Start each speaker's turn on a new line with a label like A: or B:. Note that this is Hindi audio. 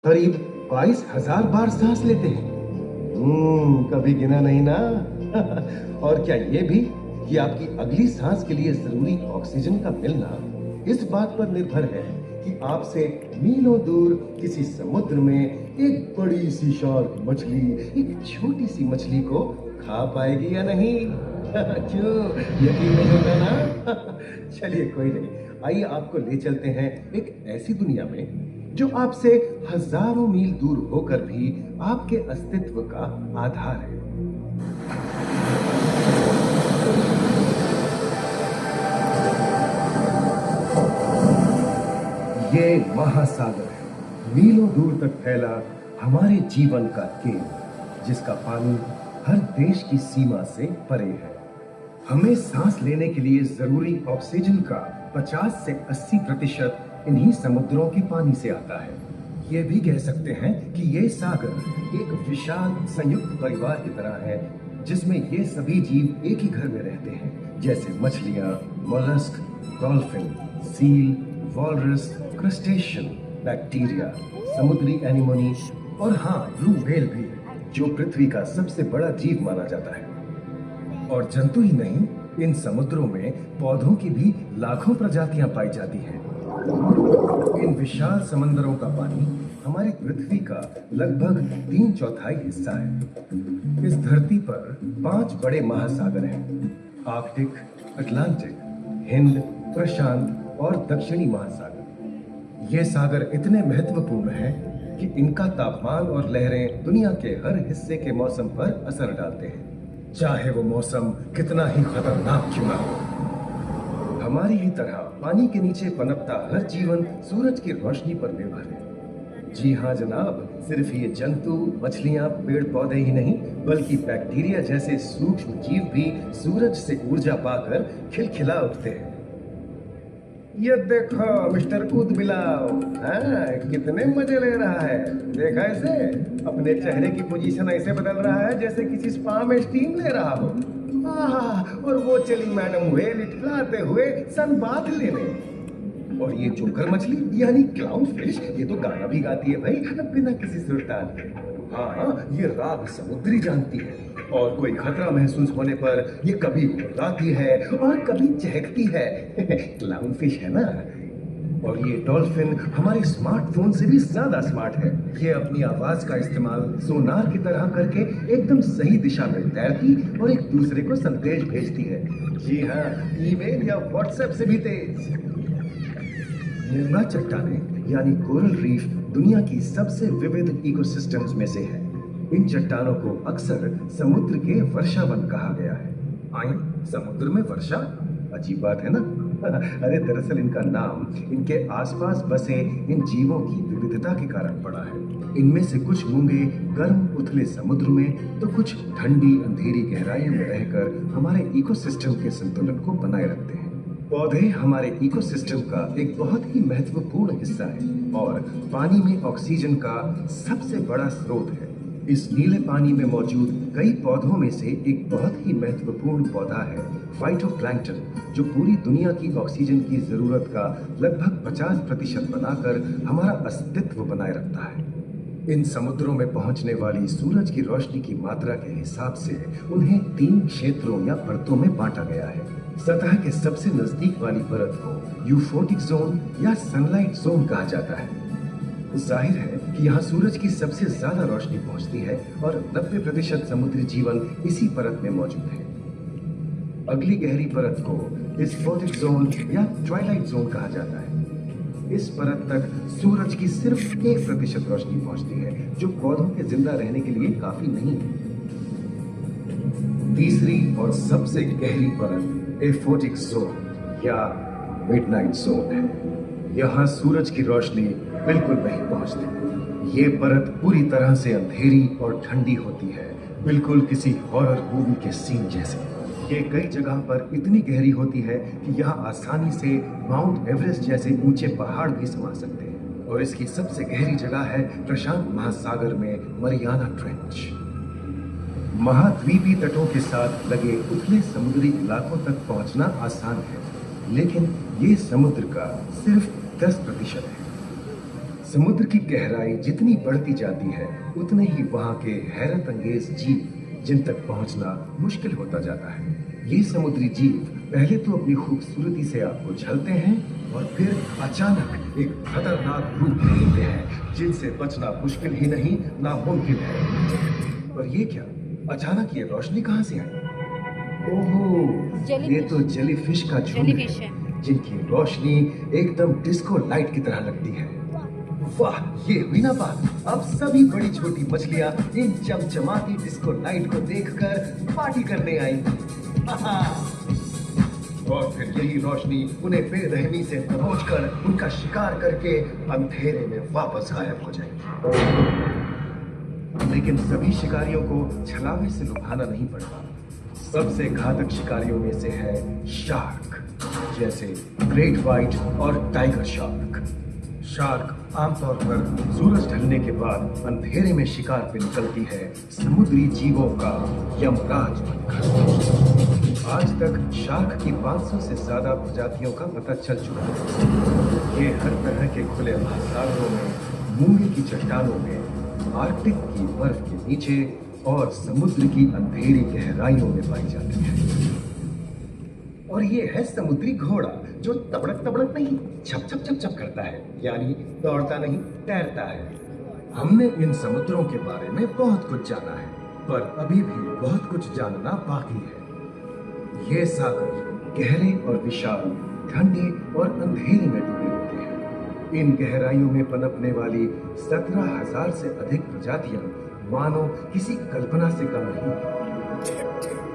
A: करीब 22,000 बार सांस लेते हैं। कभी गिना नहीं ना। और क्या ये भी कि आपकी अगली सांस के लिए जरूरी ऑक्सीजन का मिलना इस बात पर निर्भर है कि आपसे मीलों दूर किसी समुद्र में एक बड़ी सी शार्क मछली एक छोटी सी मछली को खा पाएगी या नहीं। क्यों, यकीन नहीं होता ना? चलिए कोई नहीं, आइए आपको ले चलते हैं एक ऐसी दुनिया में जो आपसे हजारों मील दूर होकर भी आपके अस्तित्व का आधार है। ये महासागर है, मीलों दूर तक फैला हमारे जीवन का केंद्र, जिसका पानी हर देश की सीमा से परे है। हमें सांस लेने के लिए जरूरी ऑक्सीजन का 50 से 80% इन्हीं समुद्रों के पानी से आता है। ये भी कह सकते हैं कि ये सागर एक विशाल संयुक्त परिवार की तरह है, जिसमें ये सभी जीव एक ही घर में रहते हैं, जैसे मछलियां, mollusc, dolphin, seal, walrus, crustacean, bacteria, समुद्री एनिमोनी और हाँ, ब्लू व्हेल भी, जो पृथ्वी का सबसे बड़ा जीव माना जाता है। और जंतु ही नहीं, इन समुद्रों में पौधों की भी लाखों प्रजातियां पाई जाती हैं। इन विशाल समंदरों का पानी हमारी पृथ्वी का लगभग 3/4 हिस्सा है। इस धरती पर 5 बड़े महासागर हैं: आर्कटिक, अटलांटिक, हिंद, प्रशांत और दक्षिणी महासागर। ये सागर इतने महत्वपूर्ण हैं कि इनका तापमान और लहरें दुनिया के हर हिस्से के मौसम पर असर डालते हैं, चाहे वो मौसम कितना ही खतरनाक क्यों ना हो। हमारी ही तरह पानी के नीचे पनपता हर जीवन सूरज की रोशनी पर निर्भर है। जी हाँ जनाब, सिर्फ ये जंतु, मछलियां, पेड़ पौधे ही नहीं, बल्कि बैक्टीरिया जैसे सूक्ष्म जीव भी सूरज से ऊर्जा पाकर खिलखिला उठते हैं। ये देखो मिस्टर ऊदबिलाव, कितने मजे ले रहा है। देखा इसे, अपने चेहरे की पोजीशन ऐसे बदल रहा है जैसे किसी स्पा में स्टीम ले रहा हो। और वो चली मैडम व्हेल इठलाते हुए सनबाथ लेने। और ये जोकर मछली यानी क्लाउन फिश, ये तो गाना भी गाती है भाई, बिना किसी सुल्तान के। हाँ, ये राग समुद्री जानती है और कोई खतरा महसूस होने पर ये कभी घुर्राती है और कभी चहकती है। क्लाउन फिश है ना। और ये डॉल्फिन हमारे स्मार्टफोन से भी ज्यादा स्मार्ट है। ये अपनी आवाज का इस्तेमाल सोनार की तरह करके एकदम सही दिशा में तैरती और एक दूसरे को संदेश भेजती है। जी हाँ, ईमेल या व्हाट्सएप से भी तेज। निर्मला चट्टानें यानी कोरल रीफ दुनिया की सबसे विविध इकोसिस्टम्स में से है। इन चट्टानों को अक्सर समुद्र के वर्षावन कहा गया है। आई, समुद्र में वर्षा, अजीब बात है ना। अरे दरअसल इनका नाम इनके आसपास बसे इन जीवों की विविधता के कारण पड़ा है। इनमें से कुछ मूंगे गर्म उथले समुद्र में, तो कुछ ठंडी अंधेरी गहराइयों में रहकर हमारे इकोसिस्टम के संतुलन को बनाए रखते हैं। पौधे हमारे इकोसिस्टम का एक बहुत ही महत्वपूर्ण हिस्सा है और पानी में ऑक्सीजन का सबसे बड़ा स्रोत है। इस नीले पानी में मौजूद कई पौधों में से एक बहुत ही महत्वपूर्ण पौधा है फाइटोप्लैंक्टन, जो पूरी दुनिया की ऑक्सीजन की जरूरत का लगभग 50% बनाकर हमारा अस्तित्व बनाए रखता है। इन समुद्रों में पहुंचने वाली सूरज की रोशनी की मात्रा के हिसाब से उन्हें 3 क्षेत्रों या परतों में बांटा गया है। सतह के सबसे नजदीक वाली परत को यूफोटिक जोन या सनलाइट जोन कहा जाता है। जाहिर है कि यहाँ सूरज की सबसे ज्यादा रोशनी पहुंचती है और 90% समुद्री जीवन इसी परत में मौजूद है। अगली गहरी परत को डिस्फोटिक जोन या ट्वाइलाइट जोन कहा जाता है। इस परत तक सूरज की सिर्फ 1% रोशनी पहुंचती है, जो पौधों के जिंदा रहने के लिए काफी नहीं है। तीसरी और सबसे गहरी परत एफोटिक जोन या मिडनाइट जोन है। यहाँ सूरज की रोशनी बिल्कुल नहीं पहुंचती। ये परत पूरी तरह से अंधेरी और ठंडी होती है, बिल्कुल किसी हॉरर मूवी के सीन जैसे। ये कई जगह पर इतनी गहरी होती है कि यहाँ आसानी से माउंट एवरेस्ट जैसे ऊंचे पहाड़ भी समा सकते हैं। और इसकी सबसे गहरी जगह है प्रशांत महासागर में मरियाना ट्रेंच। महाद्वीपीय तटों के साथ लगे उथले समुद्री इलाकों तक पहुंचना आसान है, लेकिन ये समुद्र का सिर्फ 10% है। समुद्र की गहराई जितनी बढ़ती जाती है उतने ही वहां के हैरत अंगेज जीव जिन तक पहुंचना मुश्किल होता जाता है। ये समुद्री जीव पहले तो अपनी खूबसूरती से आपको झलते हैं और फिर अचानक एक खतरनाक रूप ले लेते हैं जिनसे बचना मुश्किल ही नहीं नामुमकिन है। पर ये क्या, अचानक ये रोशनी कहां से आई? ओहो, ये तो जेलीफिश का झुंड है जिनकी रोशनी एकदम डिस्को लाइट की तरह लगती है। वाह, ये हुई ना बात। अब सभी बड़ी छोटी मछलियां इन चमचमाती डिस्को लाइट को देखकर पार्टी करने आएंगी। और फिर यही रोशनी उन्हें बेरहमी से दबोचकर उनका शिकार करके अंधेरे में वापस गायब हो जाएगी। लेकिन सभी शिकारियों को छलावे से लुभाना नहीं पड़ता। सबसे घातक शिकारियों में से है शार्क, जैसे ग्रेट व्हाइट और टाइगर शार्क। शार्क आमतौर पर सूरज ढलने के बाद अंधेरे में शिकार पे निकलती है समुद्री जीवों का यमराज बनकर। आज तक शार्क की 500 से ज्यादा प्रजातियों का पता चल चुका है। ये हर तरह के खुले महासागरों में, मूंगे की चट्टानों में, आर्कटिक की बर्फ के नीचे और समुद्र की अंधेरी गहराइयों में पाई जाती है। और ये है समुद्री घोड़ा, जो तबड़क तबड़क नहीं, छप छप छप छप करता है, यानी दौड़ता नहीं, तैरता है। हमने इन समुद्रों के बारे में बहुत कुछ जाना है, पर अभी भी बहुत कुछ जानना बाकी है। ये सागर गहरे और विशाल, ठंडे और अंधेरे में डूबे होते हैं। इन गहराइयों में पनपने वाली 17,000 से अधिक प्रजातियां मानो किसी कल्पना से कम नहीं।